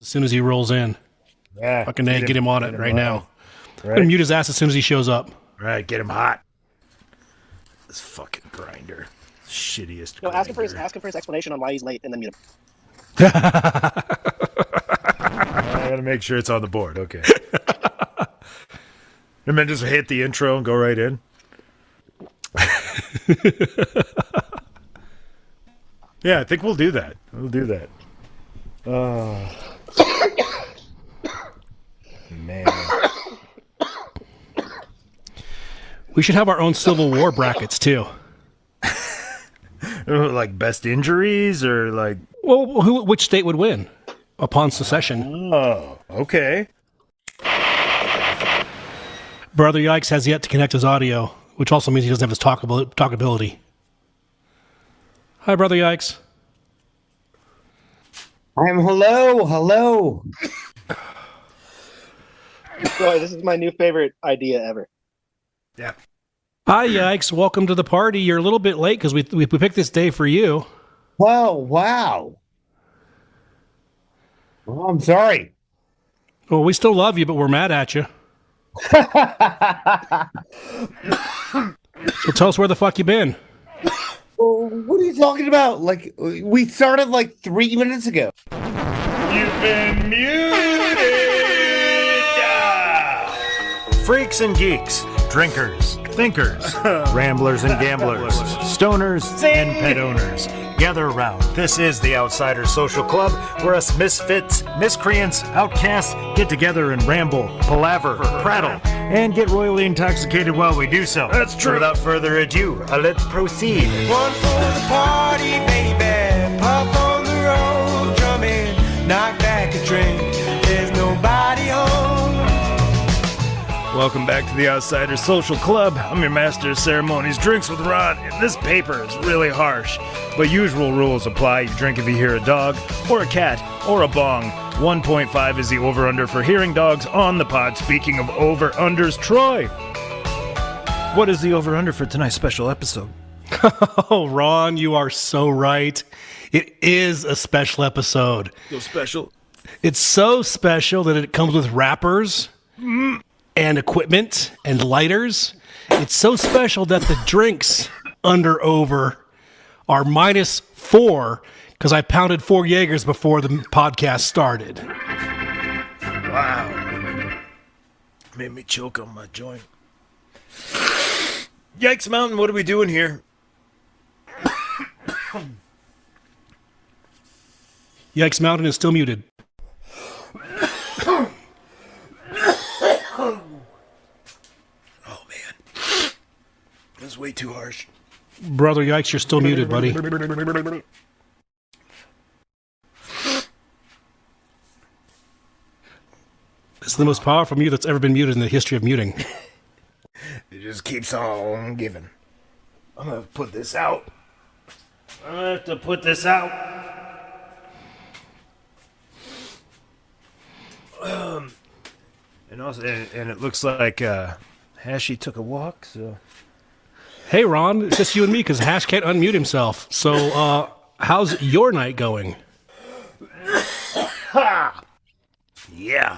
as soon as he rolls in. Yeah. Fucking get him on it right now. Right. I'm going to mute his ass as soon as he shows up. Right, get him hot. This fucking grinder. Shittiest No, grinder. ask him for his explanation on why he's late and then mute him. I gotta make sure it's on the board. Okay. And then just hit the intro and go right in. Yeah, I think we'll do that. We'll do that. Man. We should have our own Civil War brackets, too. Like best injuries or like... Well, which state would win upon secession? Oh, okay. Brother Yikes has yet to connect his audio, which also means he doesn't have his talkability. Hi, Brother Yikes. Hello. Boy, this is my new favorite idea ever. Yeah. Hi, Yikes. Welcome to the party. You're a little bit late because we picked this day for you. Whoa, wow. Well, I'm sorry. Well, we still love you, but we're mad at you. So tell us where the fuck you been. What are you talking about? Like, we started like 3 minutes ago. You've been muted! Freaks and geeks, drinkers, thinkers, ramblers and gamblers, stoners and pet owners. Gather around. This is the Outsiders Social Club, where us misfits, miscreants, outcasts get together and ramble, palaver, prattle, and get royally intoxicated while we do so. That's true. So without further ado, let's proceed. One for the party, baby. Puff on the road, drumming. Knock back a drink. There's nobody home. Welcome back to the Outsiders Social Club. I'm your master of ceremonies, Drinks with Ron, and this paper is really harsh. But usual rules apply. You drink if you hear a dog, or a cat, or a bong. 1.5 is the over-under for hearing dogs on the pod. Speaking of over-unders, Troy, what is the over-under for tonight's special episode? Oh, Ron, you are so right. It is a special episode. So special. It's so special that it comes with wrappers and equipment and lighters. It's so special that the drinks under over are -4 because I pounded 4 Jaegers before the podcast started. Wow. Made me choke on my joint. Yikes Mountain, what are we doing here? Yikes Mountain is still muted. Oh, man. That's way too harsh. Brother Yikes, you're still muted, buddy. It's the most powerful mute that's ever been muted in the history of muting. It just keeps on giving. I'm gonna put this out. I'm gonna have to put this out. And also, and it looks like Hashy took a walk, so... Hey, Ron, it's just you and me because Hash can't unmute himself. So, how's your night going? Yeah.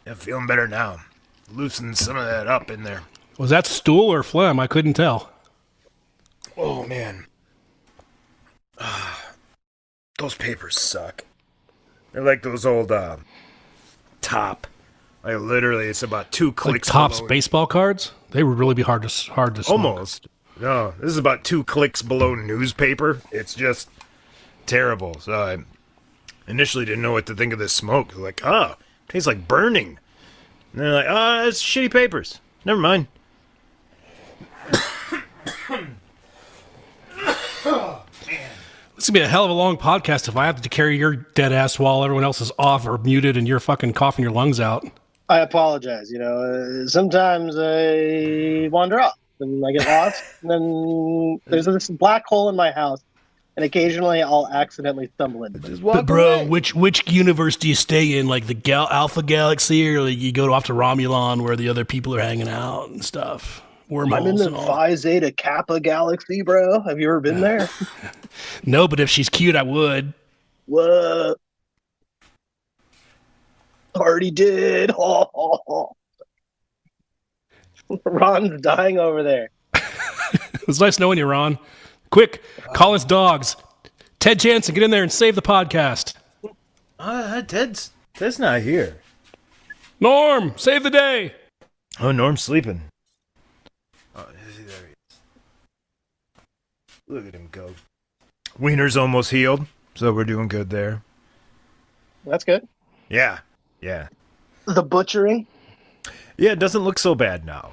I'm feeling better now. Loosen some of that up in there. Was that stool or phlegm? I couldn't tell. Oh, man. Those papers suck. They're like those old Top. Like literally, it's about 2 clicks. Like Top's below. Baseball cards? They would really be hard to smoke. Almost. No, this is about 2 clicks below newspaper. It's just terrible. So I initially didn't know what to think of this smoke. Like, tastes like burning. And they're like, it's shitty papers. Never mind. This is going to be a hell of a long podcast if I have to carry your dead ass while everyone else is off or muted and you're fucking coughing your lungs out. I apologize. Sometimes I wander off and I get lost. And then there's this black hole in my house, and occasionally I'll accidentally stumble into it. But bro, which universe do you stay in? Like the Alpha Galaxy, or like you go off to Romulan where the other people are hanging out and stuff? Wormholes I'm in the and all. Phi Zeta Kappa galaxy, bro. Have you ever been there? No, but if she's cute, I would. What? Already did. Ron's dying over there. It was nice knowing you, Ron. Quick, call his dogs. Ted Jansen, get in there and save the podcast. Ted's not here. Norm, save the day. Oh, Norm's sleeping. Oh, there he is. Look at him go. Wiener's almost healed, so we're doing good there. That's good. Yeah. The butchering. Yeah, it doesn't look so bad now.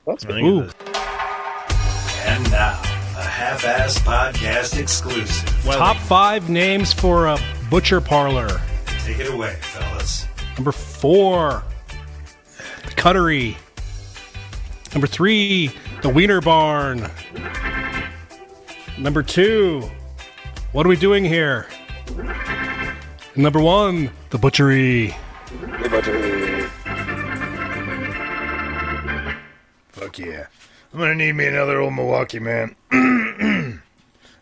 That's good. Ooh. And now, a half-assed podcast exclusive. Top 5 names for a butcher parlor. Take it away, fellas. Number 4, the Cuttery. Number 3, the Wiener Barn. Number 2, what are we doing here? And number 1, the Butchery. The butchery. Fuck yeah. I'm gonna need me another old Milwaukee, man.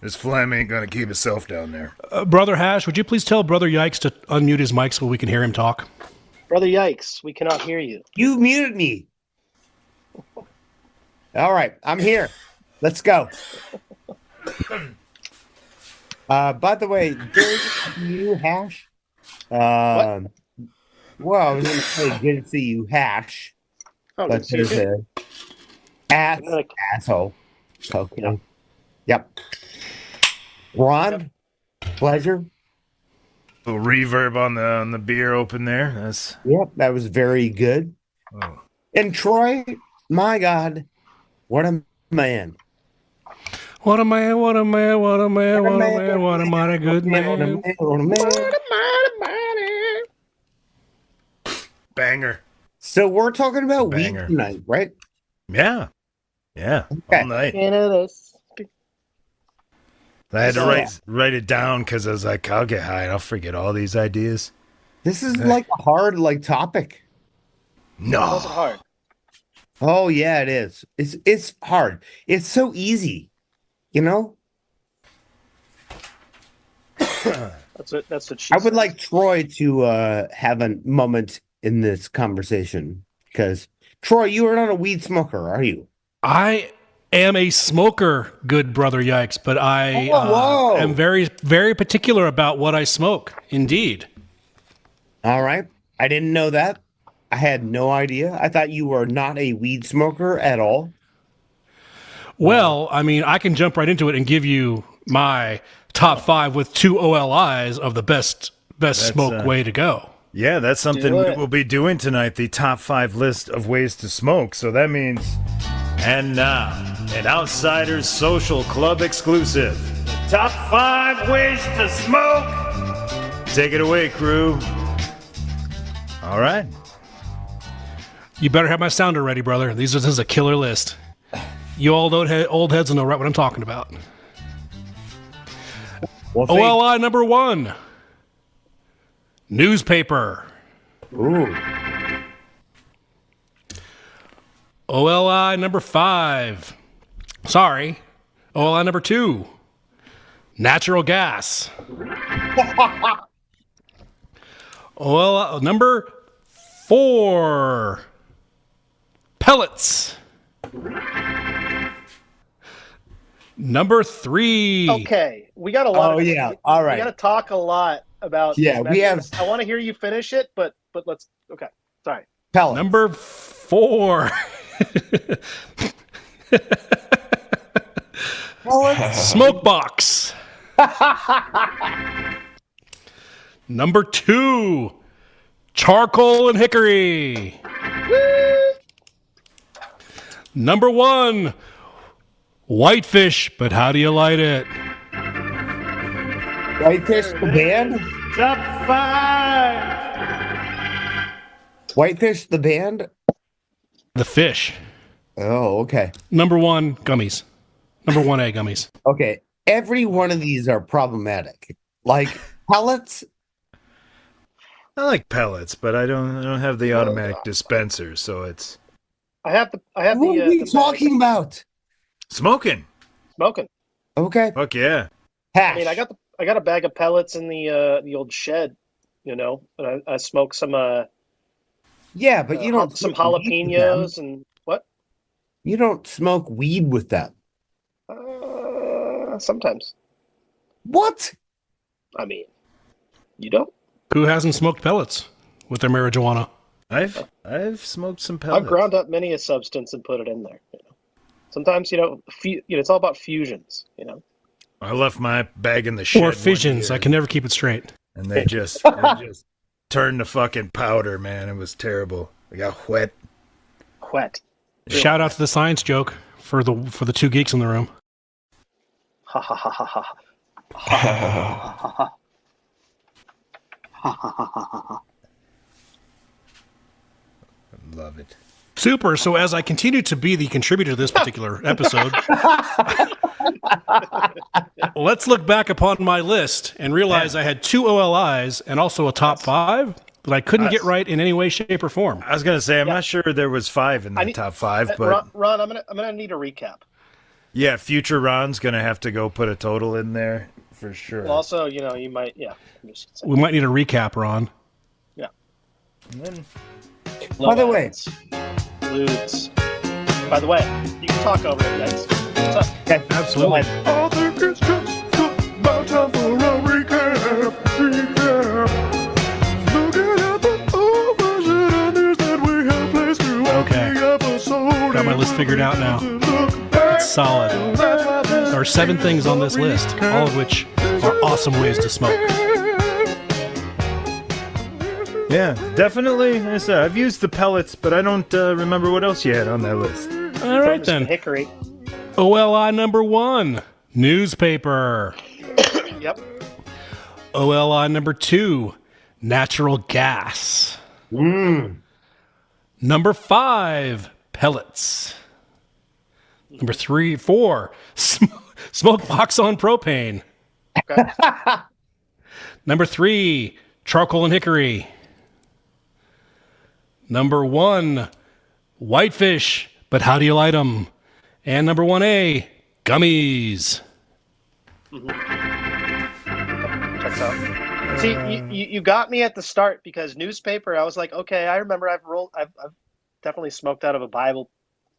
This phlegm ain't gonna keep itself down there. Brother Hash, would you please tell Brother Yikes to unmute his mic so we can hear him talk? Brother Yikes, we cannot hear you. You muted me. All right, I'm here. Let's go. By the way, you Hash. Well, I was going to say good to see you, Hash. Oh, But there's a asshole. Okay. Yep. Ron, pleasure. Little reverb on the beer open there. That's Yep, that was very good. oh. And Troy, my God, what a man. What a man, what a man, what a man, what a man, what a mighty good man. What a man. Banger. So we're talking about weed Banger. tonight, right? Yeah. Okay. All night. I had to write it down because I was like, I'll get high and I'll forget all these ideas. This is like a hard topic. No. Wasn't hard. Oh yeah, it is. It's hard. It's so easy, you know. That's what she I would said. like Troy to have a moment in this conversation because Troy, you are not a weed smoker, are you? I am a smoker, good Brother Yikes, but I whoa. am very, very particular about what I smoke. Indeed. All right, I didn't know that. I had no idea. I thought you were not a weed smoker at all. Well, I mean, I can jump right into it and give you my top 5 with 2 OLIs of the best smoke way to go. Yeah, that's something Do we it. will be doing tonight, the top 5 list of ways to smoke. So that means, and now, an Outsiders Social Club exclusive. Top 5 ways to smoke. Take it away, crew. All right. You better have my sounder ready, brother. This is a killer list. You all old heads will know right what I'm talking about. Well, OLI number 1. Newspaper. Ooh. OLI number 5. Sorry. OLI number 2. Natural gas. OLI number 4. Pellets. Number 3. Okay, we got a lot. Oh, of yeah. All right. We got to talk a lot about. Yeah, these we have- methods. I want to hear you finish it, but let's. Okay, sorry. Pellets. Number 4. Smoke box. Number 2. Charcoal and hickory. Number 1. Whitefish, but how do you light it? Whitefish the band. Top 5. Whitefish the band. The fish. Oh, okay. Number 1, gummies. Number 1A, gummies. Okay. Every one of these are problematic. Like pellets. I like pellets, but I don't have the automatic dispenser, so it's I have the. What are we talking about? smoking. Smoking. Okay. Fuck yeah. Hash. I mean, I got a bag of pellets in the old shed. you know, and I smoke some Yeah, but you don't some smoke weed with them. jalapenos and what? You don't smoke weed with them. Sometimes. What? I mean, you don't. Who hasn't smoked pellets with their marijuana? I've smoked some pellets. I've ground up many a substance and put it in there. You know? Sometimes, you know, it's all about fusions. You know. I left my bag in the shed. Or fissions. I can never keep it straight. And they just turned to fucking powder, man. It was terrible. I got wet. Wet. Shout out to the science joke for the two geeks in the room. Ha ha ha ha ha. Ha ha ha ha ha. Love it. Super. So as I continue to be the contributor to this particular episode, let's look back upon my list and realize I had 2 OLIs and also a top 5 that I couldn't get right in any way, shape, or form. I was gonna say I'm not sure there was 5 in the top 5, but Ron, I'm gonna need a recap. yeah, future Ron's gonna have to go put a total in there for sure. Well, also, you know, you might, yeah. I'm just saying. We might need a recap, Ron. Yeah. And then, By the way, Ludes. By the way, you can talk over it, guys. What's up? Absolutely. I think it's just about time for a recap. Looking at the overshoot others that we have placed throughout the episode. Got my list figured out now. It's solid. There are 7 things on this list, all of which are awesome ways to smoke. yeah, definitely. Like I said, I've used the pellets, but I don't remember what else you had on that list. All right, Some then. hickory. OLI number 1, newspaper. Yep. OLI number 2, natural gas. Number 5, pellets. Number 4, smoke box on propane. Okay. Number 3, charcoal and hickory. Number 1, whitefish, but how do you light them? And number 1A, gummies. Checks out. See, you got me at the start because newspaper. I was like, okay, I remember I've definitely smoked out of a Bible,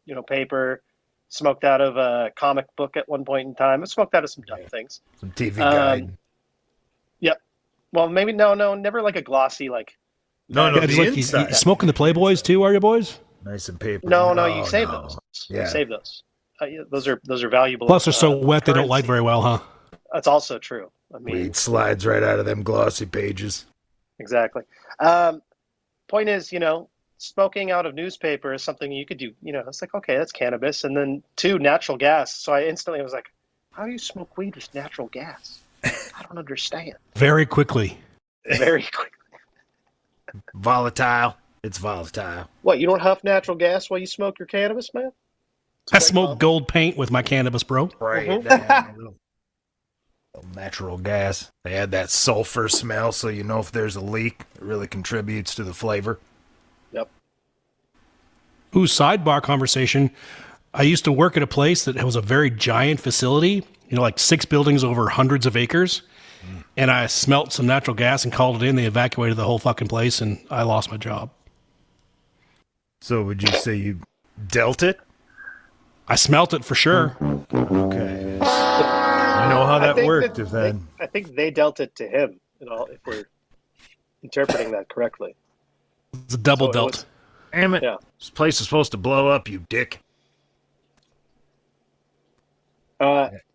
you know, paper. Smoked out of a comic book at one point in time. I smoked out of some dumb things. Some TV guide. Yep. Well, maybe no, never like a glossy like. No, Yeah, the you inside. smoking the Playboys too, are you boys? Nice and paper. No, you save those. Yeah. You save those. Yeah, those are valuable. Plus, they're so wet they don't currency. light very well, huh? That's also true. I mean, Weed slides right out of them glossy pages. exactly. Point is, you know, smoking out of newspaper is something you could do. You know, it's like, okay, that's cannabis. And then 2, natural gas. So I instantly was like, how do you smoke weed with natural gas? I don't understand. Very quickly. Very quick. Volatile. It's volatile. What, you don't huff natural gas while you smoke your cannabis, man? I smoke gold paint with my cannabis, bro. Right. Mhm. Little natural gas. They add that sulfur smell, so you know if there's a leak. It really contributes to the flavor. Yep. Ooh, sidebar conversation. I used to work at a place that was a very giant facility, you know, like 6 buildings over hundreds of acres. And I smelt some natural gas and called it in. They evacuated the whole fucking place, and I lost my job. So would you say you dealt it? I smelt it for sure. Okay. You know how that worked. I think they dealt it to him, you know, if we're interpreting that correctly. It's a double So it dealt. was- Damn it. Yeah. This place is supposed to blow up, you dick.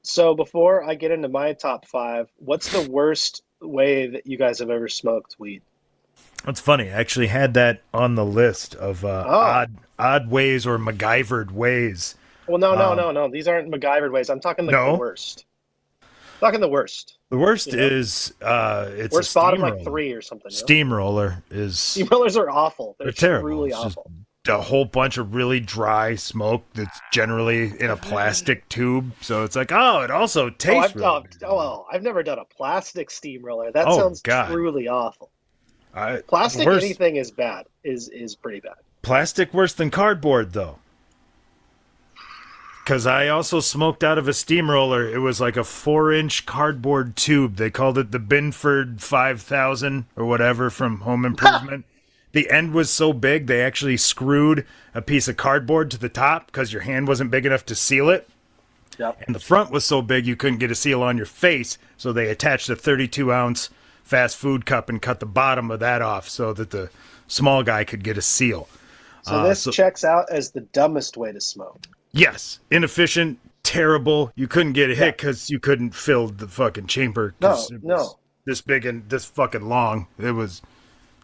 So before I get into my top 5, what's the worst way that you guys have ever smoked weed? That's funny. I actually had that on the list of odd ways or MacGyvered ways. Well, no. These aren't MacGyvered ways. I'm talking like No? the worst. Talking the worst. The worst You know? is it's Worst a bottom like steamroller. 3 or something. You know? Steamroller is Steamrollers are awful. They're terrible. truly It's just awful. a whole bunch of really dry smoke that's generally in a plastic tube. So it's like, oh, it also tastes really good. I've never done a plastic steamroller. That Oh, sounds God. truly awful. I- Plastic worse- anything is bad. Is pretty bad. Plastic worse than cardboard, though. because I also smoked out of a steamroller. It was like a 4-inch cardboard tube. They called it the Binford 5000 or whatever from Home Improvement. The end was so big, they actually screwed a piece of cardboard to the top because your hand wasn't big enough to seal it. Yep. And the front was so big you couldn't get a seal on your face, so they attached a 32-ounce fast food cup and cut the bottom of that off so that the small guy could get a seal. So this checks out as the dumbest way to smoke. Yes, inefficient, terrible. You couldn't get a hit because you couldn't fill the fucking chamber. No. This big and this fucking long. It was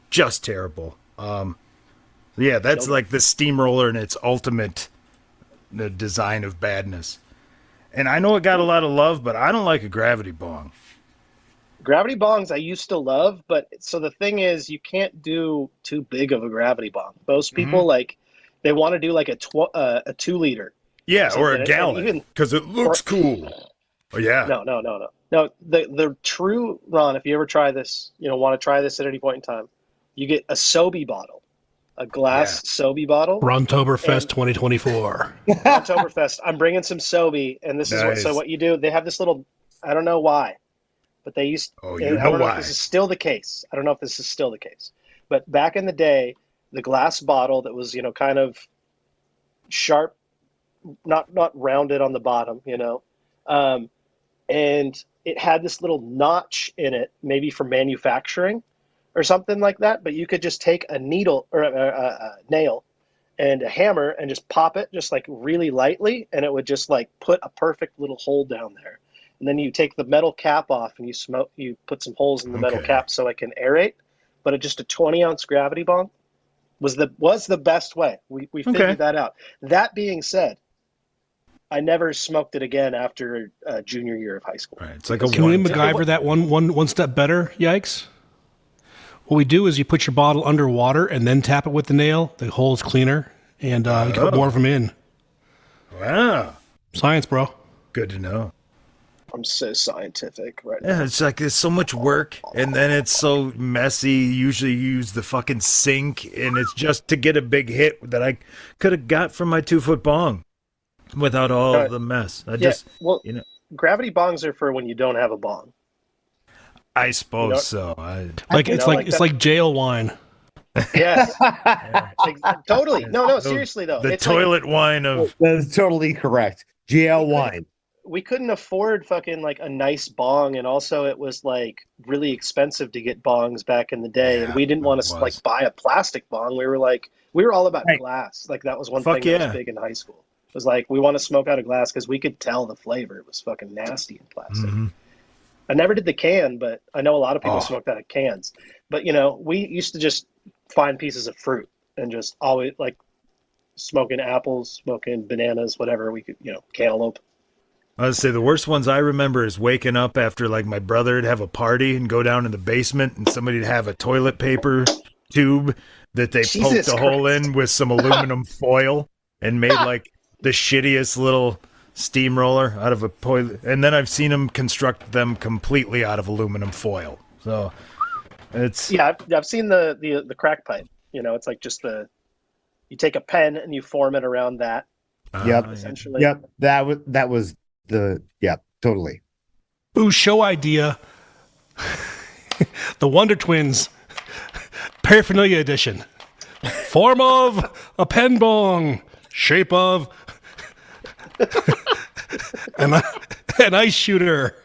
just terrible. Yeah, that's like the steamroller in its ultimate design of badness. And I know it got a lot of love, but I don't like a gravity bong. Gravity bongs I used to love, but so the thing is, you can't do too big of a gravity bong. Most people they want to do like a 2-liter. Yeah, or a and gallon because it looks cool. Oh yeah. No. The true, Ron, if you ever try this, want to try this at any point in time, you get a Sobe bottle, a glass Sobe bottle. Rontoberfest 2024. Oktoberfest. I'm bringing some Sobe, and this is what you do. They have this little, I don't know why, but they used. Oh, I don't know if this is still the case. But back in the day, the glass bottle that was, kind of sharp, not rounded on the bottom, and it had this little notch in it, maybe for manufacturing or something like that. But you could just take a needle or a nail and a hammer and just pop it just like really lightly, and it would just like put a perfect little hole down there. And then you take the metal cap off and you put some holes in the metal cap so it can aerate. But just a 20-ounce gravity bong was the best way. We figured that out. That being said, I never smoked it again after junior year of high school. Right. It's like a Can we MacGyver that one step better, Yikes? What we do is you put your bottle underwater and then tap it with the nail. The hole's cleaner, and you can put more of them in. Wow. Science, bro. Good to know. I'm so scientific right now. Yeah, it's like there's so much work, and then it's so messy. Usually you use the fucking sink, and it's just to get a big hit that I could have got from my 2-foot bong without all the mess. Gravity bongs are for when you don't have a bong. I suppose so. It's like jail wine. Yes. Totally. No, seriously though. The toilet wine of That's totally correct. GL wine. We couldn't afford fucking like a nice bong, and also it was like really expensive to get bongs back in the day, and we didn't want to like buy a plastic bong. We were all about glass. Like that was one thing that was big in high school. It was like we want to smoke out of glass because we could tell the flavor. It was fucking nasty in plastic. I never did the can, but I know a lot of people smoked out of cans. But we used to just find pieces of fruit and just always like smoking apples, smoking bananas, whatever we could, cantaloupe. I would say the worst ones I remember is waking up after like my brother would have a party and go down in the basement and somebody'd have a toilet paper tube that they poked a hole in with some aluminum foil and made like the shittiest little steamroller out of a toilet. And then I've seen them construct them completely out of aluminum foil. So it's I've seen the crack pipe. It's like just you take a pen and you form it around that. Essentially. Yep. That was totally. Ooh, show idea. The Wonder Twins Paraphernalia Edition. Form of a pen bong. Shape of an ice shooter.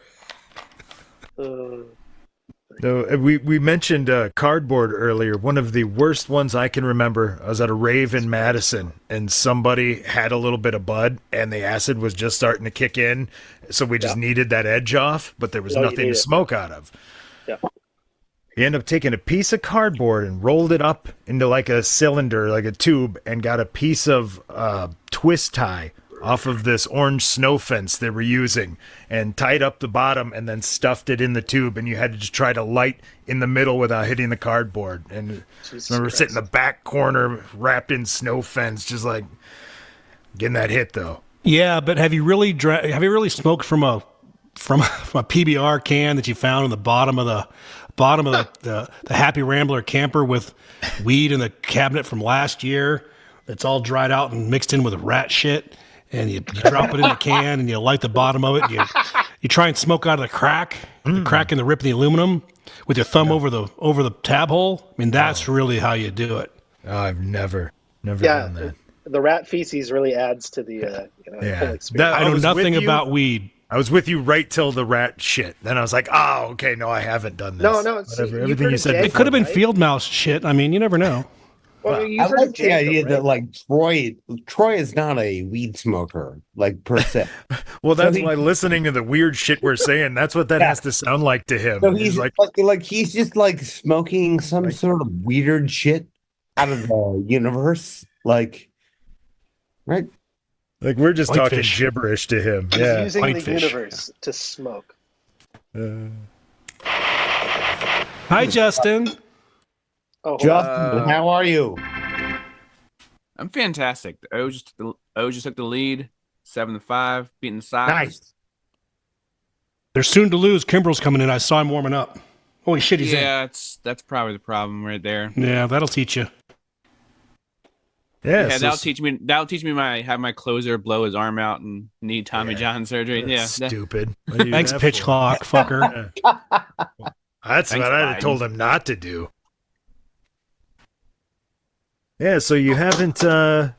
So we mentioned cardboard earlier. One of the worst ones I can remember, I was at a rave in Madison, and somebody had a little bit of bud, and the acid was just starting to kick in, so we just needed that edge off, but there was nothing to smoke out of. Yeah. He ended up taking a piece of cardboard and rolled it up into like a cylinder, like a tube, and got a piece of twist tie off of this orange snow fence they were using and tied up the bottom and then stuffed it in the tube, and you had to just try to light in the middle without hitting the cardboard. And I remember sitting in the back corner wrapped in snow fence, just like getting that hit though. Yeah, but have you really smoked from a PBR can that you found in the bottom of the Happy Rambler camper with weed in the cabinet from last year that's all dried out and mixed in with rat shit? and you drop it in the can, and you light the bottom of it. And you try and smoke out of the crack in the rip of the aluminum with your thumb over the tab hole. I mean, that's really how you do it. Oh, I've never done that. The rat feces really adds to the whole experience. I know nothing about weed. I was with you right till the rat shit. Then I was like, oh, okay, no, I haven't done this. No, it's, everything you said. It could have been field mouse shit. I mean, you never know. Well, I like the idea that like Troy is not a weed smoker, like per se. Well, that's why listening to the weird shit we're saying, that's what that has to sound like to him. So he's like he's just like smoking some sort of weird shit out of the universe, like right? Like we're just talking Whitefish. gibberish to him. He's Yeah. using Whitefish. the universe to smoke. Hi, Justin. Oh, Justin, how are you? I'm fantastic. The O just took the lead, 7-5, beating the Sox. Nice. They're soon to lose. Kimbrel's coming in. I saw him warming up. Holy shit, he's in. Yeah, that's probably the problem right there. Yeah, that'll teach you. Yeah, Yeah, so that'll teach me. Have my closer blow his arm out and need Tommy John surgery. Yeah, stupid. What do you Thanks, have pitch for? clock, fucker. That's Thanks, what I'd have Biden. told him not to do. Yeah, so you haven't only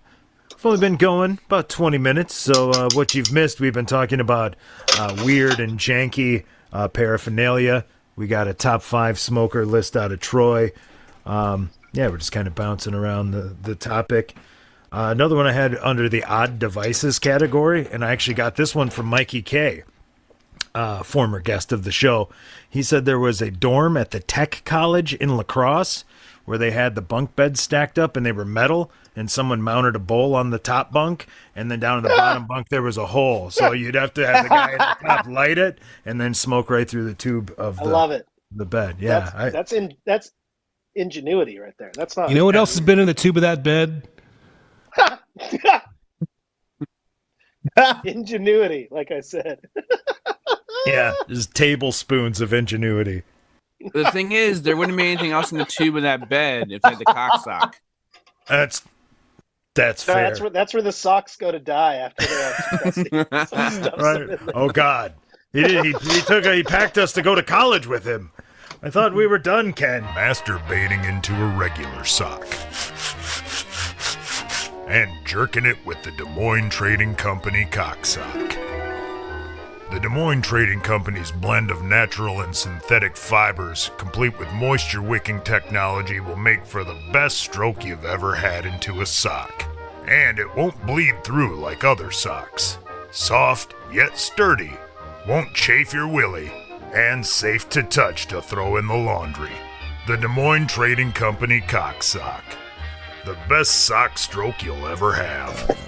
been going about 20 minutes. So what you've missed, we've been talking about weird and janky paraphernalia. We got a top 5 smoker list out of Troy. Yeah, we're just kind of bouncing around the topic. Another one I had under the odd devices category, and I actually got this one from Mikey K, former guest of the show. He said there was a dorm at the Tech College in La Crosse where they had the bunk beds stacked up and they were metal, and someone mounted a bowl on the top bunk, and then down in the bottom bunk there was a hole. So you'd have to have the guy at the top light it and then smoke right through the tube of I love it. the bed. Yeah, That's ingenuity right there. That's not. You know what else has been in the tube of that bed? Ingenuity, like I said. yeah, just tablespoons of ingenuity. The thing is, there wouldn't be anything else in the tube of that bed if they had the cock sock. That's No, fair. that's where the socks go to die after they're Right. Oh God, he packed us to go to college with him. I thought we were done, Ken. Masturbating into a regular sock. And jerking it with the Des Moines Trading Company cocksock. The Des Moines Trading Company's blend of natural and synthetic fibers, complete with moisture-wicking technology, will make for the best stroke you've ever had into a sock. And it won't bleed through like other socks. Soft, yet sturdy. Won't chafe your willy. And safe to touch to throw in the laundry. The Des Moines Trading Company cocksock. The best sock stroke you'll ever have.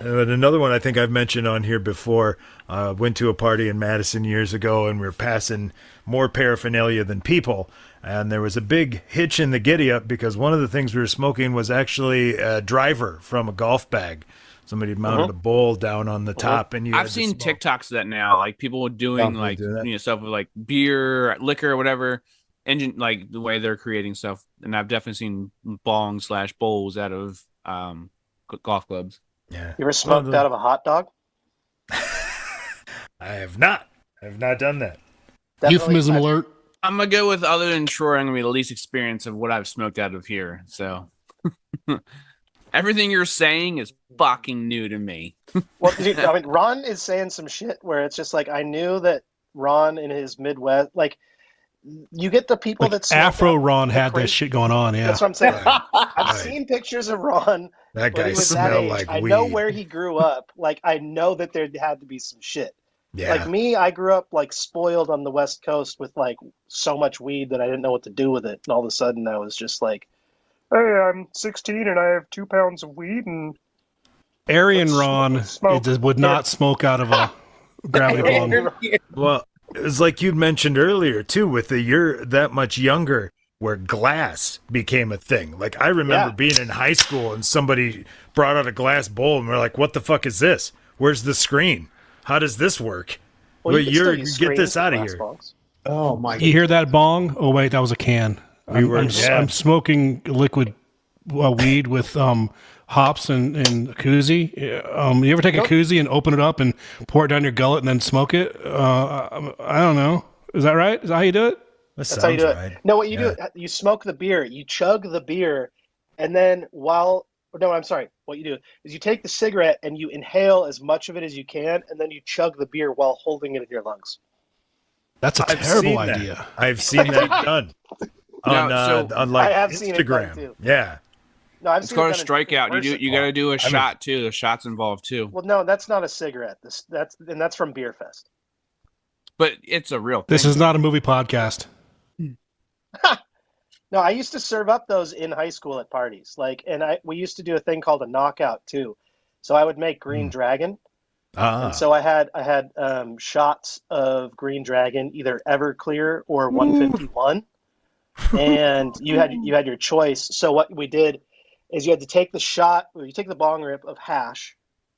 And another one I think I've mentioned on here before, went to a party in Madison years ago, and we were passing more paraphernalia than people. And there was a big hitch in the giddy-up because one of the things we were smoking was actually a driver from a golf bag. Somebody had mounted a bowl down on the top, and I've seen TikToks of that now, like people doing they like do that? stuff with like beer, liquor, whatever, engine, like the way they're creating stuff. And I've definitely seen bowls out of golf clubs. Yeah. You ever smoked out of a hot dog? I have not. I have not done that. Definitely Euphemism not. alert. I'm gonna go with other than Troy. I'm gonna be the least experience of what I've smoked out of here. So everything you're saying is fucking new to me. Well, dude, I mean, Ron is saying some shit where it's just like I knew that Ron in his Midwest, like you get the people Like that smoke Afro out- Ron had crazy- that shit going on. Yeah. That's what I'm saying. I've Right. seen pictures of Ron. That when guy he was that smelled age. like I weed. know where he grew up. Like I know that there had to be some shit. Yeah. Like me, I grew up like spoiled on the West Coast with like so much weed that I didn't know what to do with it. And all of a sudden I was just like, hey, I'm 16 and I have 2 pounds of weed and Aryan Ron Smoke. would not smoke out of a gravity bong. Well, it was like you'd mentioned earlier too, with the you're that much younger, where glass became a thing. Like I remember Yeah. being in high school and somebody brought out a glass bowl and we're like, "What the fuck is this? Where's the screen? How does this work?" well, Well, you can still you're use get screens this for out of glass here. bongs. You hear that bong? Oh wait, that was a can. I'm were- yeah. I'm smoking liquid weed with hops and a koozie. You ever take a koozie and open it up and pour it down your gullet and then smoke it? I don't know. Is that right? Is that how you do it? That's how you do it. No, what you do, you smoke the beer, you chug the beer, and then what you do is you take the cigarette and you inhale as much of it as you can, and then you chug the beer while holding it in your lungs. That's a terrible idea. I've seen that done on like I have Instagram. seen it done too. Yeah. No, it's called a strikeout. You got to do a shot too. The shot's involved too. Well, no, that's not a cigarette. That's from Beer Fest. But it's a real thing. This is not a movie podcast. No, I used to serve up those in high school at parties. We used to do a thing called a knockout too. So I would make Green Dragon. And so I had shots of Green Dragon, either Everclear or 151. And you had your choice. So what we did is you had to take the bong rip of hash.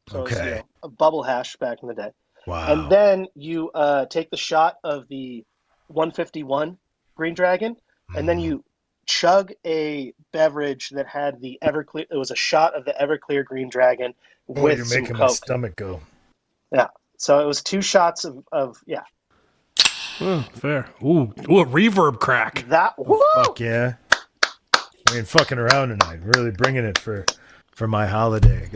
So it was, a bubble hash back in the day. Wow. And then you take the shot of the 151 Green Dragon, and then you chug a beverage that had the Everclear. It was a shot of the Everclear Green Dragon with you're some making Coke. my stomach go. Yeah. So it was 2 shots of yeah. Oh, fair. Ooh, a reverb crack. Fuck yeah. I mean, fucking around tonight. Really bringing it for my holiday.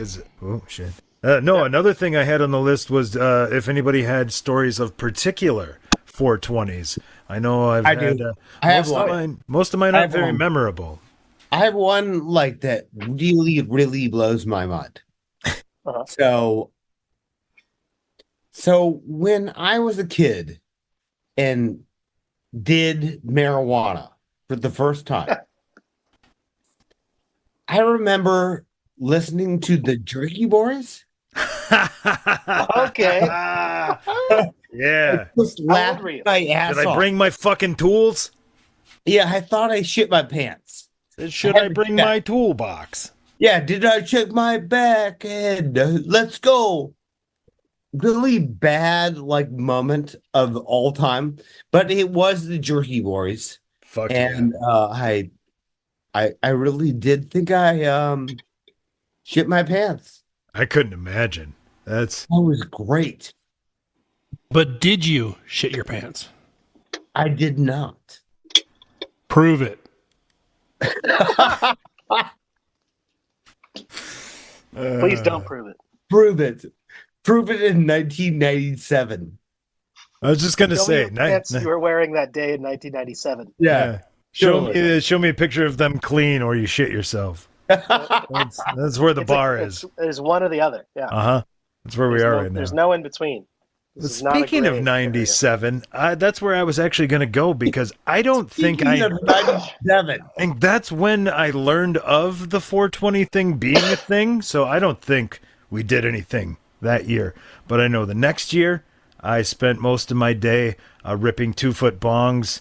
Shit. Another thing I had on the list was if anybody had stories of particular 420s. I know I have one. Most of mine aren't very memorable. I have one like that really, really blows my mind. So when I was a kid and did marijuana for the first time, I remember listening to the Jerky Boys. Okay. Yeah. Just laughed my ass off. Did I bring my fucking tools? Yeah, I thought I shit my pants. Should I bring my toolbox? Yeah, did I check my back? And let's go. Really bad moment of all time, but it was the Jerky Boys. Fuck and I really did think I shit my pants. I couldn't imagine. That was great. But did you shit your pants? I did not. Prove it. Please don't prove it. Prove it. Prove it in 1997. I was just gonna say, pants you were wearing that day in 1997. Yeah. Show me a picture of them clean, or you shit yourself. That's where the bar is. There's one or the other. Yeah. That's where we are right now. There's no in between. Speaking of 97, that's where I was actually going to go because I don't think I. 97. And that's when I learned of the 420 thing being a thing. So I don't think we did anything that year. But I know the next year, I spent most of my day ripping 2-foot bongs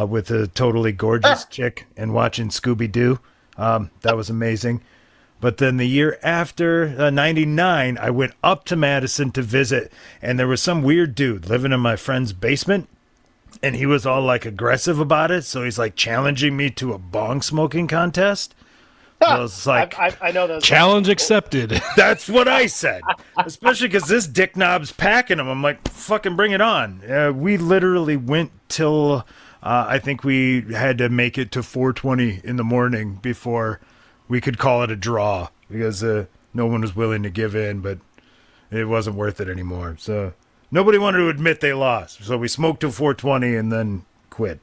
with a totally gorgeous chick and watching Scooby-Doo. That was amazing. But then the year after, 99, I went up to Madison to visit, and there was some weird dude living in my friend's basement, and he was all like aggressive about it. So he's like challenging me to a bong smoking contest. So I was like, I know those. Challenge accepted. That's what I said. Especially because this dick knob's packing them. I'm like, fucking bring it on. We literally went till I think we had to make it to 4:20 in the morning before we could call it a draw because no one was willing to give in, but it wasn't worth it anymore. So nobody wanted to admit they lost. So we smoked till 4:20 and then quit.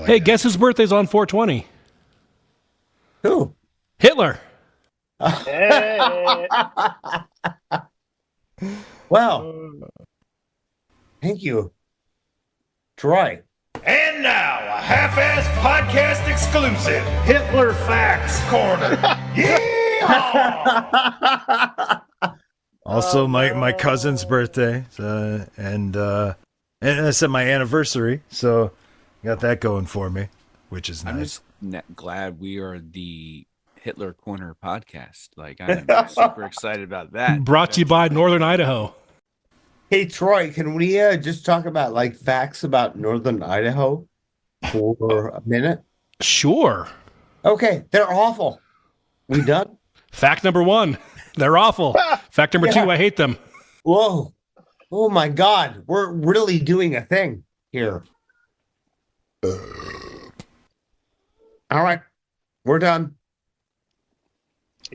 Hey, guess whose birthday's on 420? Who? Hitler. Hey. Well, thank you, Troy. And now, a half-ass podcast exclusive, Hitler Facts Corner. Yeah! Also, my cousin's birthday, and I said my anniversary, so got that going for me, which is nice. I'm just glad we are the Hitler Corner podcast. Like, I'm super excited about that. Brought to you by Northern Idaho. Hey Troy, can we just talk about like facts about Northern Idaho for a minute? Sure. Okay, they're awful. We done? Fact number 1, they're awful. Fact number 2, I hate them. Whoa. Oh my God. We're really doing a thing here. All right. We're done.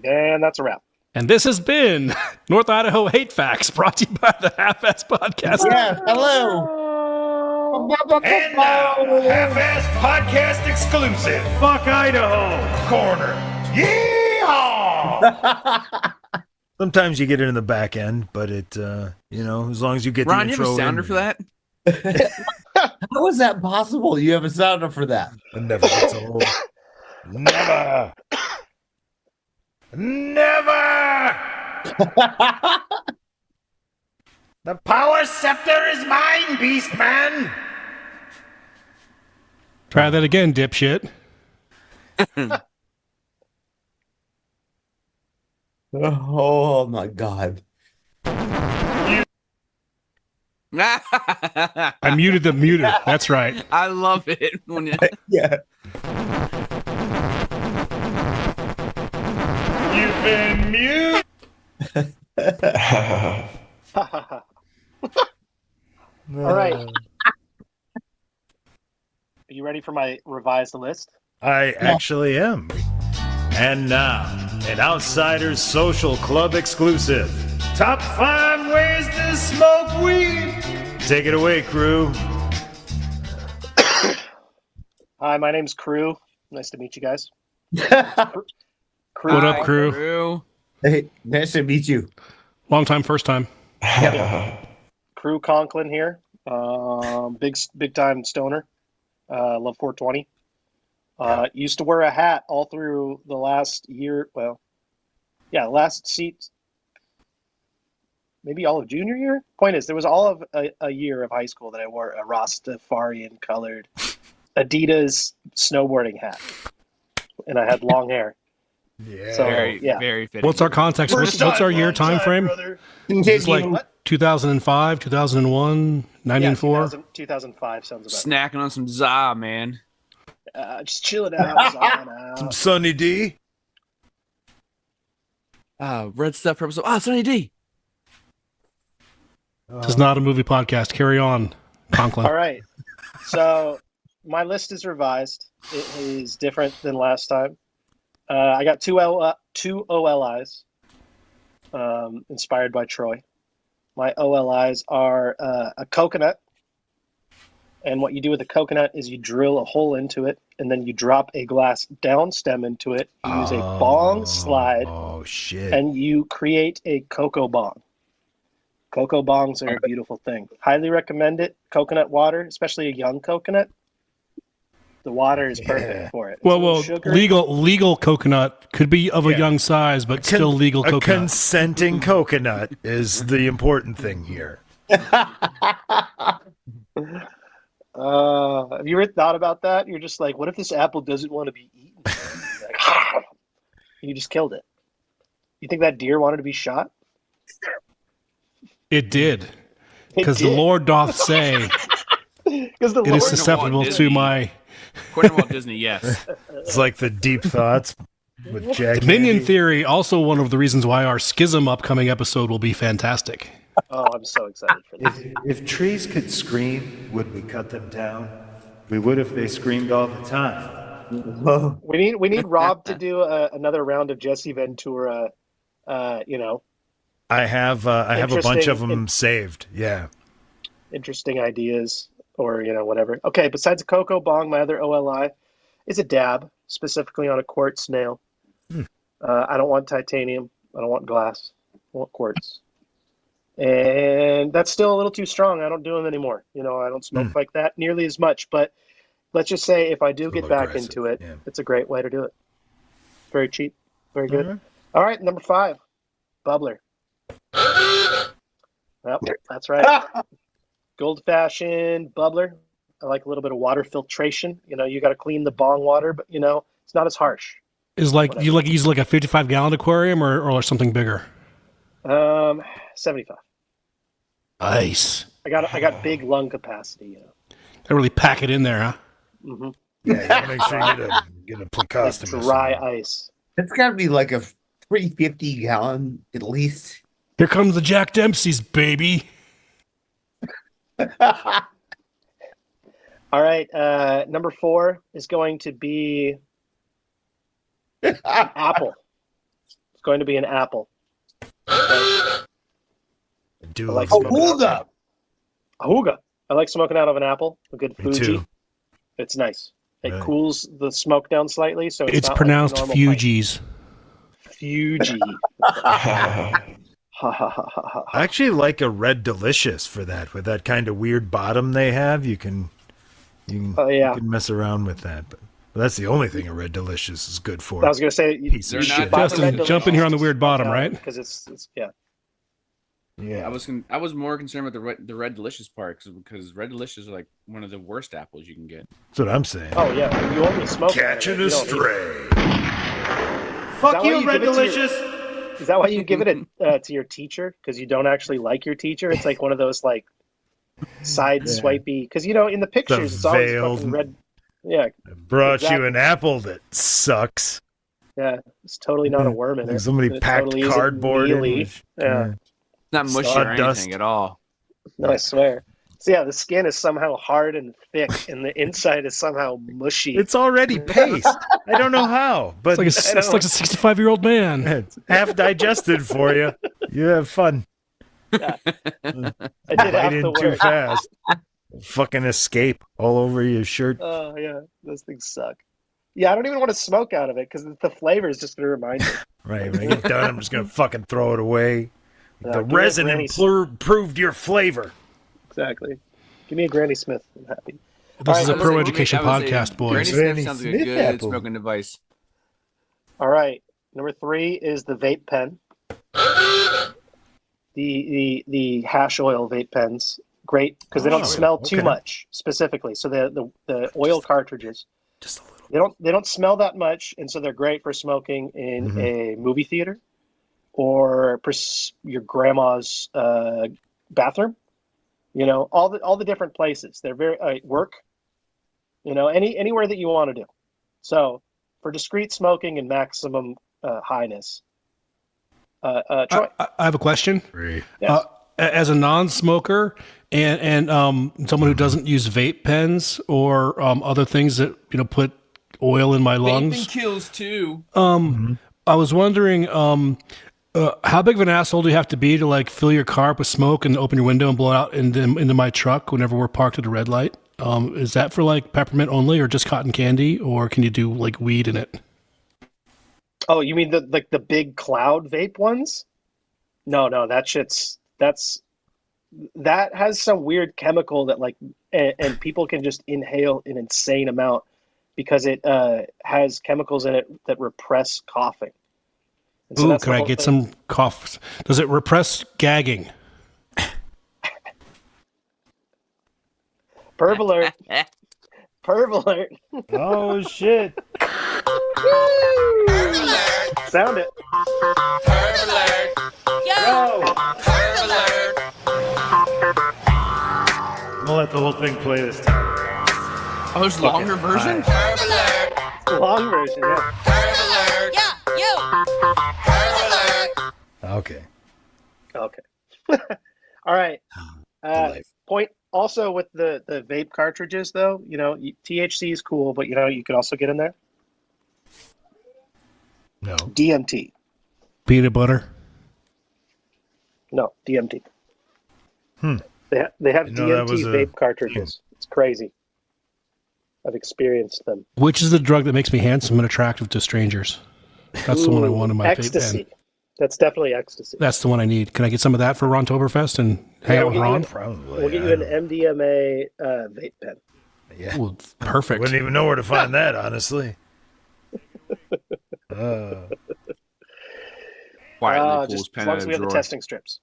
And that's a wrap. And this has been North Idaho Hate Facts, brought to you by the Half-Ass Podcast. Yes, hello. And now, half-ass podcast exclusive. Fuck Idaho. Corner. Yeehaw! Sometimes you get it in the back end, but it, as long as you get Ron, the you intro have a sounder in, for that? How is that possible? You have a sounder for that. it never gets old. Never. Never! The power scepter is mine, beast man! Try that again, dipshit. Oh my God. I muted the muter. That's right. I love it. When you... Yeah. You've been mute! All right. Are you ready for my revised list? I actually am. And now, an Outsiders Social Club exclusive. Top 5 ways to smoke weed. Take it away, crew. Hi, my name's Crew. Nice to meet you guys. Crew. What up, crew? True. Hey, nice to meet you. Long time, first time. Crew Conklin here. Big time stoner. Love 420. Used to wear a hat all through the last year. Well, yeah, last seat. Maybe all of junior year. Point is, there was all of a year of high school that I wore a Rastafarian colored Adidas snowboarding hat, and I had long hair. Yeah. So Very, yeah. very fitting. What's our context? What's our year time frame? It's like 2005, 2001, 1904. 2005 sounds about Snacking on some za, man. just chilling out. zoning out. Some Sunny D. Red Stuff episode. Sunny D. This is not a movie podcast. Carry on, Conklin. All right. So my list is revised. It is different than last time. I got two OLIs inspired by Troy. My OLIs are a coconut. And what you do with a coconut is you drill a hole into it, and then you drop a glass down stem into it. You use a bong slide, Oh, shit. and you create a cocoa bong. Cocoa bongs are a beautiful thing. Highly recommend it. Coconut water, especially a young coconut. The water is perfect for it. Well, Sugar. legal coconut could be of a Yeah. young size, but still legal A coconut. consenting coconut is the important thing here. Have you ever thought about that? You're just like, what if this apple doesn't want to be eaten? You're like, you just killed it. You think that deer wanted to be shot? It did, It because the did. Lord doth say Because the it is Lord susceptible Disney. to my According to Walt Disney, yes. It's like the deep thoughts with Jack. Dominion Handy. theory. Also, one of the reasons why our Schism upcoming episode will be fantastic. Oh, I'm so excited for this. If trees could scream, would we cut them down? We would if they screamed all the time. We need Rob to do another round of Jesse Ventura. I have a bunch of Interesting. them saved. Yeah. Interesting ideas or whatever. Okay, besides a cocoa bong, my other OLI is a dab, specifically on a quartz nail. I don't want titanium. I don't want glass. I want quartz. And that's still a little too strong. I don't do them anymore. I don't smoke like that nearly as much. But let's just say if I do a get little back aggressive, into it, yeah. it's a great way to do it. Very cheap. Very good. All right, number 5, bubbler. Yep, that's right. Gold fashioned bubbler. I like a little bit of water filtration. You got to clean the bong water, but it's not as harsh. Is like you use like a 55-gallon aquarium or something bigger? 75. Nice. I got big lung capacity. You know. They really pack it in there, huh? Mm-hmm. Yeah, you gotta make sure you get a plecostomus. Dry ice. It's got to be like a 350-gallon at least. Here comes the Jack Dempsey's, baby. All right. Number 4 is going to be apple. It's going to be an apple. I do like Ahooga. Ahooga. I like smoking out of an apple. A good Me Fuji. too. It's nice. It Right. cools the smoke down slightly, so It's not pronounced like a normal Fugees. pipe. Fuji. I actually like a Red Delicious for that. With that kind of weird bottom they have, you can Oh, yeah. you can mess around with that. But that's the only thing a Red Delicious is good for. I was going to say, Piece of They're not shit. bottom Justin, Red jump in here on the weird bottom, right? Because it's yeah. Yeah. I was more concerned with the Red Delicious part because Red Delicious are like one of the worst apples you can get. That's what I'm saying. Oh yeah, you only smoke. Catching a a stray. Fuck you, Red Delicious. Is that why you give it to your teacher? Because you don't actually like your teacher? It's like one of those like side swipey. Because in the pictures it's always veiled- fucking red. Yeah, I brought you Exactly. an apple that sucks. yeah. It's totally not a worm in it. Somebody It packed totally isn't cardboard in. mealy. with- Yeah. It's not mushy or Sawdust. anything at all. No, I swear. So yeah, the skin is somehow hard and thick, and the inside is somehow mushy. It's already paste. I don't know how, but It's like a 65-year-old man. it's half digested for you. You have fun. I did Bite have in to too work. fast. Fucking escape all over your shirt. Oh yeah, those things suck. Yeah, I don't even want to smoke out of it because the flavor is just going to remind me. Right, when I get done, I'm just gonna fucking throw it away. Yeah, The give me a resin Granny improved your flavor. Exactly. Give me a Granny Smith. I'm happy. This is a All right, pro That was education that was podcast, boys. Granny Granny Smith sounds like a Smith good apple. smoking device. All right. Number 3 is the vape pen. The hash oil vape pens. Great because they don't smell too okay. much specifically. So the oil cartridges, Just a little. they don't smell that much, and so they're great for smoking in Mm-hmm. a movie theater or your grandma's bathroom. All the different places. They're very work. Anywhere that you want to do. So for discreet smoking and maximum highness. Troy. I have a question. Great. Yes. As a non-smoker and someone who doesn't use vape pens or other things that put oil in my lungs, Vaping kills too. I was wondering how big of an asshole do you have to be to like fill your car up with smoke and open your window and blow it out into my truck whenever we're parked at a red light? Is that for like peppermint only or just cotton candy, or can you do like weed in it? Oh, you mean the big cloud vape ones? No, that has some weird chemical that and people can just inhale an insane amount because it has chemicals in it that repress coughing. And so Ooh, that's the can I whole get thing. some coughs? Does it repress gagging? Perv alert! Perv alert! Oh shit! Sound it. We'll let the whole thing play this time. Oh, there's longer version. The long version, yeah. Okay. Okay. All right. Life. Point also with the vape cartridges, though, THC is cool, but you could also get in there No. DMT. Peanut butter. No, DMT. They have You know, that DMT was a- vape cartridges. It's crazy. I've experienced them. Which is the drug that makes me handsome and attractive to strangers? That's the one I want in my vape ecstasy. pen. That's definitely ecstasy. That's the one I need. Can I get some of that for Rontoberfest and hang out with Ron? Probably. We'll get you an MDMA vape pen. Yeah. Ooh, I perfect. wouldn't even know where to find that, honestly. Quietly Just pulls pen as long out as of we have the drawer. testing strips.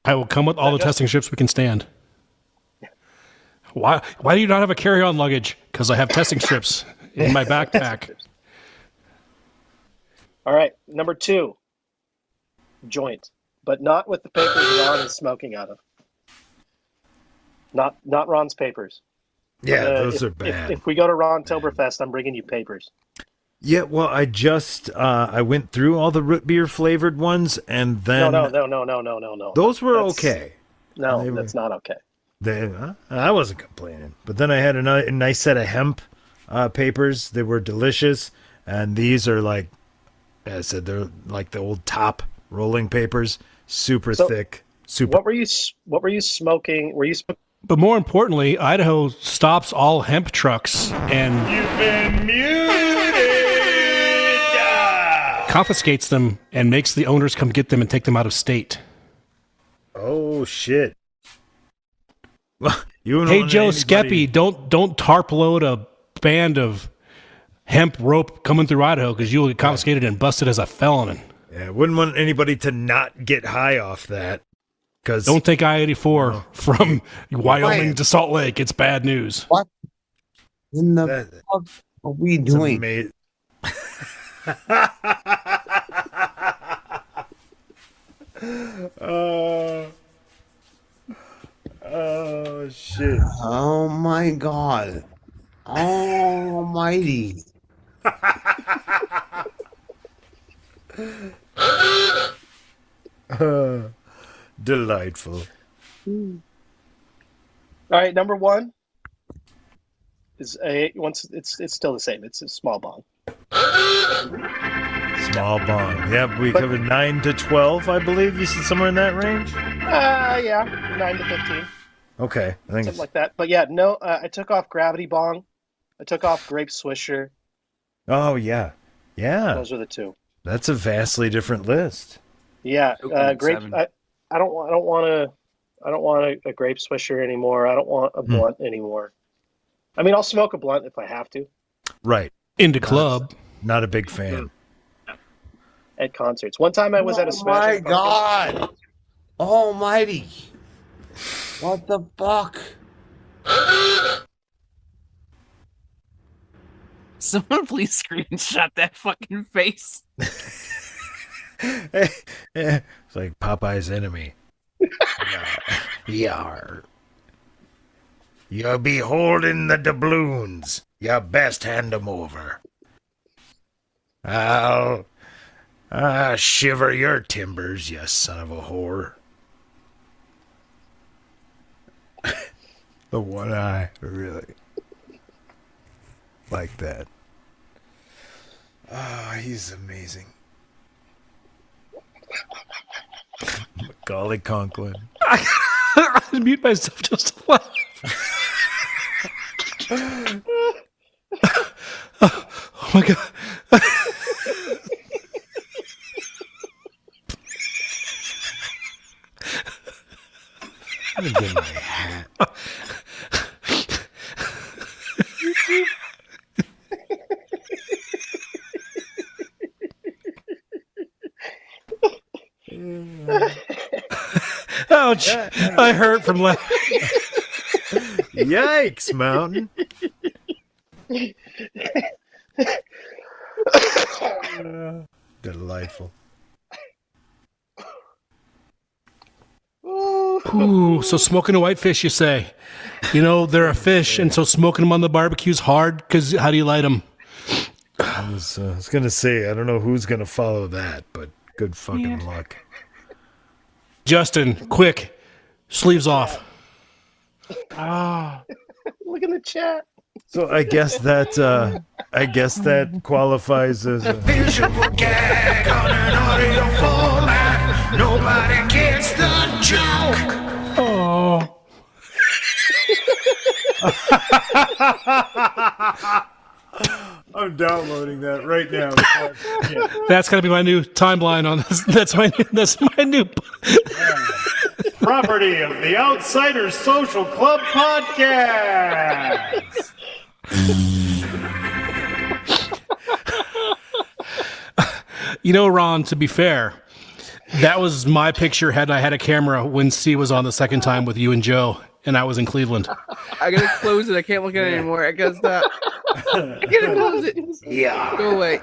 I will come with all the testing strips we can stand. Why do you not have a carry-on luggage? Because I have testing strips in my backpack. All right, number 2, joint, but not with the papers Ron is smoking out of. Not Ron's papers. Yeah, If- those are bad. If we go to Ron-toberfest, I'm bringing you papers. Yeah, well, I just I went through all the root beer flavored ones, and then No. those were That's- okay. No, They were- that's not okay. I wasn't complaining, but then I had a nice set of hemp papers. They were delicious, and these are like, as I said, they're like the old top rolling papers, super So, thick, super. What were you smoking? Were you smoking? But more importantly, Idaho stops all hemp trucks and confiscates them and makes the owners come get them and take them out of state. Oh shit! Well, you don't Hey want Joe anybody- Skeppy, don't tarp load a band of hemp rope coming through Idaho because you will get confiscated and busted as a felon. Yeah, wouldn't want anybody to not get high off that. Because Don't take I-84 from Wyoming to Salt Lake. It's bad news. What in the That- fuck are we it's doing? amazing. Oh shit! Oh my god. Almighty. Delightful. All right, number 1 is it's still the same. It's a small bong. Small bong. Yep, we covered 9 to 12, I believe. You said somewhere in that range. Yeah, 9 to 15, Okay, I think something it's, like that. But yeah, no, I took off Gravity Bong. I took off Grape Swisher. oh yeah, yeah. Those are the 2. That's a vastly different list. Yeah, Oakland grape. 7. I don't want a Grape Swisher anymore. I don't want a blunt anymore. I mean, I'll smoke a blunt if I have to Right. Into club. Not a big fan. at concerts. One time I was at a Oh my Smashing Pumpkins. god. Almighty. What the fuck? Someone please screenshot that fucking face. It's like Popeye's enemy. Yar. You'll be holding the doubloons. You best hand 'em over. I'll shiver your timbers, you son of a whore. The one eye, really. Like that. Oh, he's amazing. Macaulay Conklin. I mute myself just to laugh. Oh my god. I'm gonna get my hat. Ouch. I hurt from laughing. Yikes, Mountain. Delightful. Ooh, so smoking a whitefish, you say? You know, they're a fish, and so smoking them on the barbecue's hard, because how do you light them? I was going to say, I don't know who's going to follow that, but good fucking luck. Justin, quick. Sleeves off. Look in the chat. So I guess that qualifies as a... Visual gag on an audio format. Nobody gets the joke. Oh. I'm downloading that right now. That's gonna be my new timeline on this. That's my new Property of the Outsiders Social Club podcast. You know, Ron, to be fair, that was my picture had I had a camera when C was on the second time with you and Joe, and I was in Cleveland. I gotta close it. I can't look at it anymore. I gotta stop. I gotta close it. Yeah. Go away.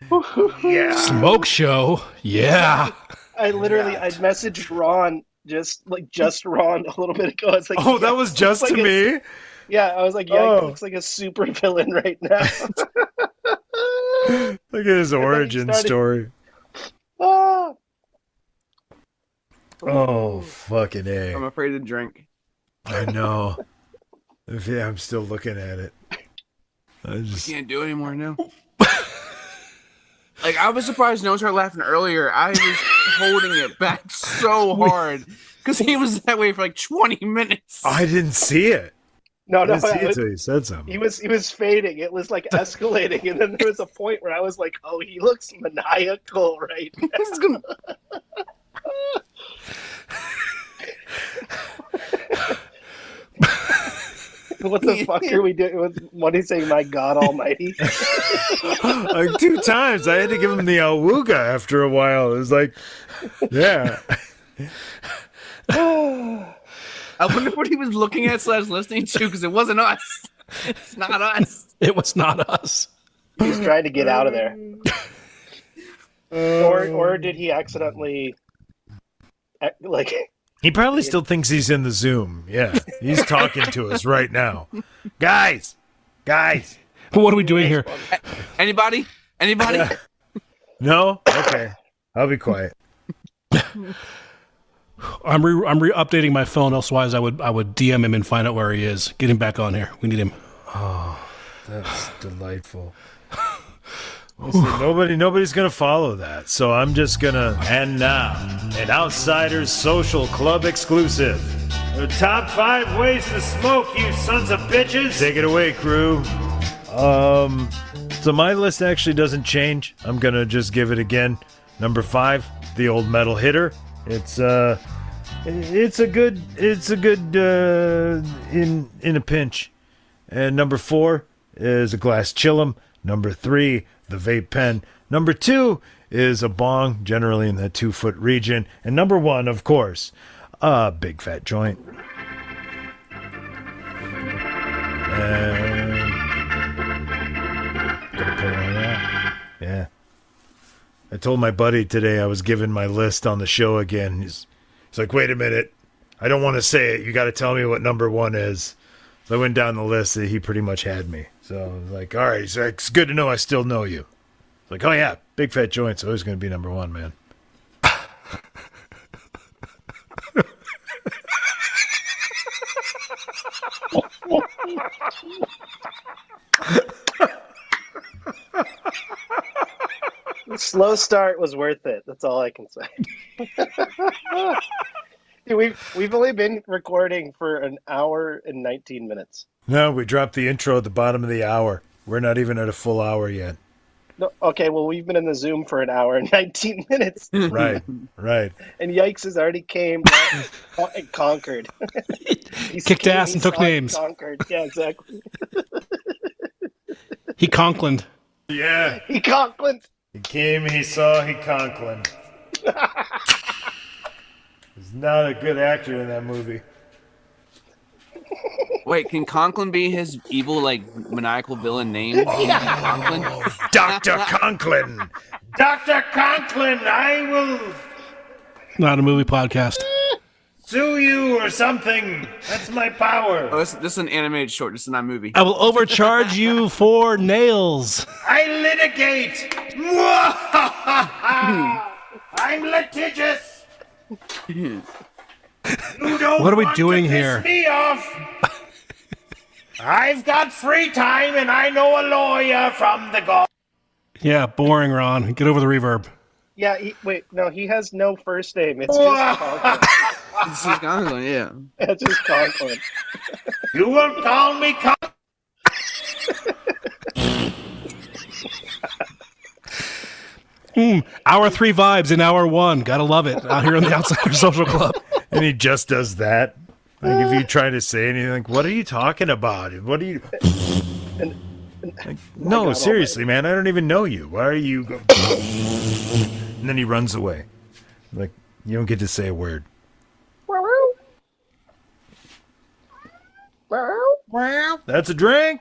Smoke show. Yeah. I messaged Ron just Ron a little bit ago. I was like, Oh, that was just looks to like me. yeah, I was like, yeah, Oh. he looks like a super villain right now. Look at his then he origin started- story. Ah. Oh, fucking A. I'm afraid to drink. I know. Yeah, I'm still looking at it. I just Can't do it anymore now. Like, I was surprised no one started laughing earlier. I was holding it back so hard because he was that way for like 20 minutes. I didn't see it. No, I no, didn't see it till you said something. he was fading. It was like escalating, and then there was a point where I was like, "Oh, he looks maniacal right now." This is gonna- What the fuck are we doing? What are you saying, my God Almighty? Like 2 times. I had to give him the awooga after a while. It was like, yeah. I wonder what he was looking at / listening to because it wasn't us. It's not us. It was not us. He's trying to get out of there, or did he accidentally, like? He probably still thinks he's in the Zoom. Yeah. He's talking to us right now. Guys. What are we doing here? Anybody? No? Okay. I'll be quiet. I'm re-updating my phone. Elsewise, I would DM him and find out where he is. Get him back on here. We need him. Oh, that's delightful. Listen, nobody's gonna follow that, so I'm just gonna. And now, an Outsiders Social Club exclusive. The top 5 ways to smoke, you sons of bitches. Take it away, crew. So my list actually doesn't change. I'm gonna just give it again. Number 5, the old metal hitter. It's a good in a pinch. And number 4 is a glass chillum. Number 3, the vape pen. Number 2 is a bong, generally in the 2-foot region. And number 1, of course, a big fat joint. And gonna put it on that. Yeah. I told my buddy today I was giving my list on the show again. He's like, wait a minute. I don't want to say it. You got to tell me what number 1 is. So I went down the list and he pretty much had me. So I was like, all right. He's like, it's good to know I still know you. It's like, oh yeah, big fat joint's always going to be number 1, man. The slow start was worth it. That's all I can say. Dude, we've only been recording for an hour and 19 minutes. No, we dropped the intro at the bottom of the hour. We're not even at a full hour yet. No, okay, well, we've been in the Zoom for an hour and 19 minutes. Right. And Yikes has already came and conquered. He Kicked ass and he took saw, he names. Conquered. Yeah, exactly. He conklined. Yeah. He conquered. He came, he saw, he conklin. He's not a good actor in that movie. Wait, can Conklin be his evil, like, maniacal villain name? Conklin? Dr. Conklin! Dr. Conklin, I will Not a movie podcast. sue you or something. That's my power. Oh, this is an animated short. This is not a movie. I will overcharge you for nails. I litigate. I'm litigious. You don't What are we want doing to piss here? me off. I've got free time and I know a lawyer from the golf. Yeah, boring, Ron. Get over the reverb. Yeah, he has no first name. It's just Conklin. This is Conklin, yeah. It's just Conklin. You won't call me Hour 3 vibes in hour 1. Gotta love it. Out here on the Outsider Social Club. And he just does that. Like if you try to say anything, like, what are you talking about? What are you? Like, no, seriously, man. I don't even know you. Why are you? And then he runs away. Like you don't get to say a word. That's a drink.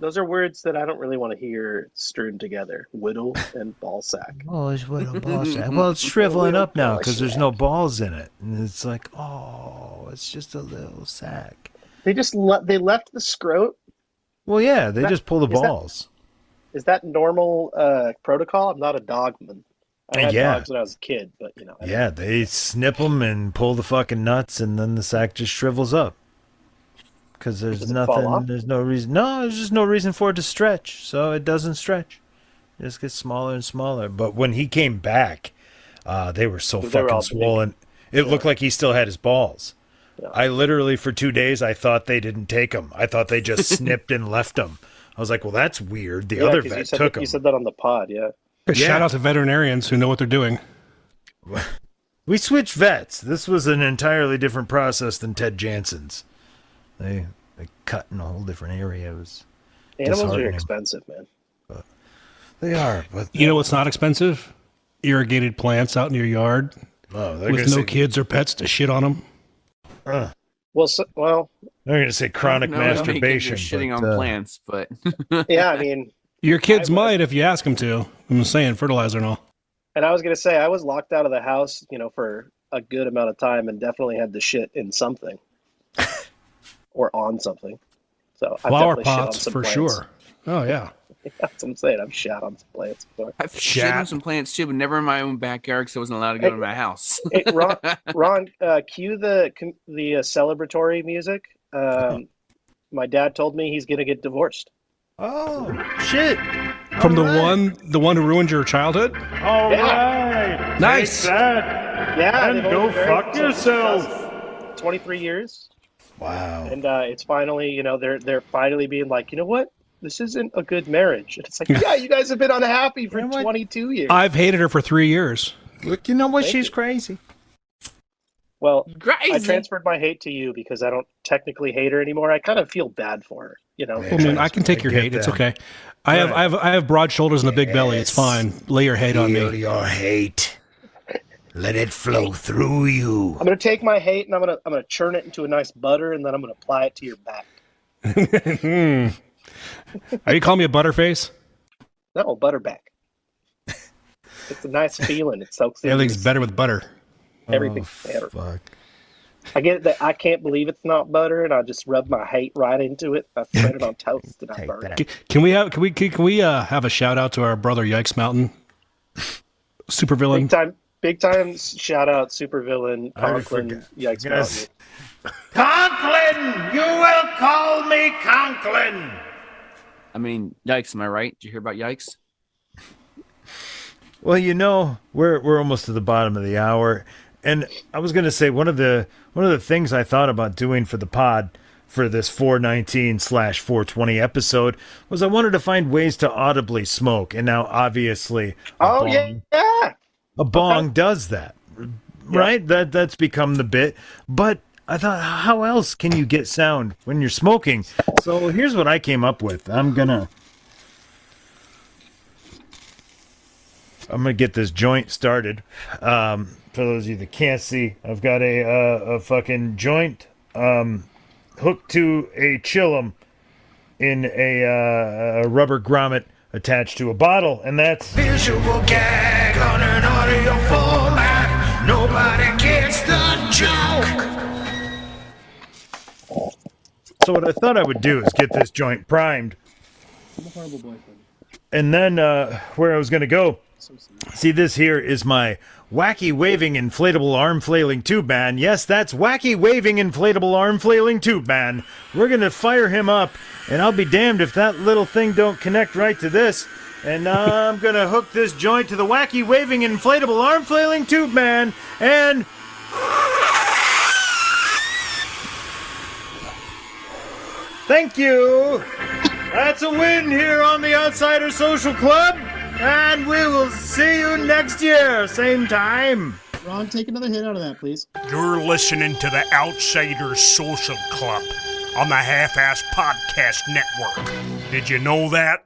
Those are words that I don't really want to hear strewn together. Whittle and ball sack. Oh, it's what a ball sack. Well, it's shriveling up now because there's no balls in it, and it's like, oh, it's just a little sack. They just they left the scrote. Well, yeah, they just pull the balls. Is that normal protocol? I'm not a dogman. I had dogs when I was a kid, but you know. Yeah, they snip them and pull the fucking nuts, and then the sack just shrivels up. Because there's nothing, there's no reason. No, there's just no reason for it to stretch, so it doesn't stretch. It just gets smaller and smaller. But when he came back, they were so fucking swollen. It looked like he still had his balls. Yeah. I literally, for 2 days, I thought they didn't take him. I thought they just snipped and left him. I was like, well, that's weird. The other vet took him. You said that on the pod, yeah. Shout out to veterinarians who know what they're doing. We switched vets. This was an entirely different process than Ted Jansen's. They cut in a whole different area. It was Animals are expensive, man. But they are. But you know what's not expensive? Irrigated plants out in your yard with no kids or pets to shit on them. Well, they're going to say chronic masturbation. Shitting on plants, but yeah, I mean, your kids might if you ask them to. I'm saying fertilizer and all. And I was going to say I was locked out of the house, for a good amount of time, and definitely had the shit in something. Or on something. So flower pots for sure. Oh yeah. That's what I'm saying. I've shot on some plants before. I've shit on some plants too, but never in my own backyard because I wasn't allowed to go to my house. Hey, Ron, cue the celebratory music. My dad told me he's gonna get divorced. Oh shit! From the one who ruined your childhood. All right. Nice. Yeah. And go fuck yourself. 23 years. Wow. And it's finally, they're finally being like, you know what? This isn't a good marriage. And it's like, yeah, you guys have been unhappy for 22 years. I've hated her for 3 years. Look, you know what? She's crazy. Well, I transferred my hate to you because I don't technically hate her anymore. I kind of feel bad for her, I mean, I can take your hate. It's okay. I have broad shoulders and a big belly. It's fine. Lay your hate on me. Your hate. Let it flow through you. I'm gonna take my hate and I'm gonna churn it into a nice butter and then I'm gonna apply it to your back. Are you calling me a butterface? No, butterback. It's a nice feeling. It soaks in. Everything's better with butter. Everything's better. Fuck. I get that. I can't believe it's not butter, and I just rub my hate right into it. I spread it on toast and I burn it. Can we have a shout out to our brother Yikes Mountain, supervillain? Big time shout out supervillain Conklin. Yikes Mountain. Conklin, you will call me Conklin. I mean, yikes! Am I right? Did you hear about yikes? Well, we're almost to the bottom of the hour, and I was going to say one of the things I thought about doing for the pod for this 419/420 episode was I wanted to find ways to audibly smoke, and now obviously, a bong does that, right? That's become the bit, but I thought, how else can you get sound when you're smoking? So here's what I came up with. I'm gonna get this joint started. For those of you that can't see, I've got a fucking joint hooked to a chillum in a rubber grommet attached to a bottle, and that's Visual gag on an audio format. Nobody gets the joke. So what I thought I would do is get this joint primed. I'm a horrible boyfriend. And then where I was going to go, see, this here is my wacky waving inflatable arm flailing tube man. Yes, that's wacky waving inflatable arm flailing tube man. We're going to fire him up, and I'll be damned if that little thing don't connect right to this. And I'm going to hook this joint to the wacky waving inflatable arm flailing tube man, and... Thank you! That's a win here on the Outsider Social Club, and we will see you next year, same time. Ron, take another hit out of that, please. You're listening to the Outsiders Social Club on the Half-Ass Podcast Network. Did you know that?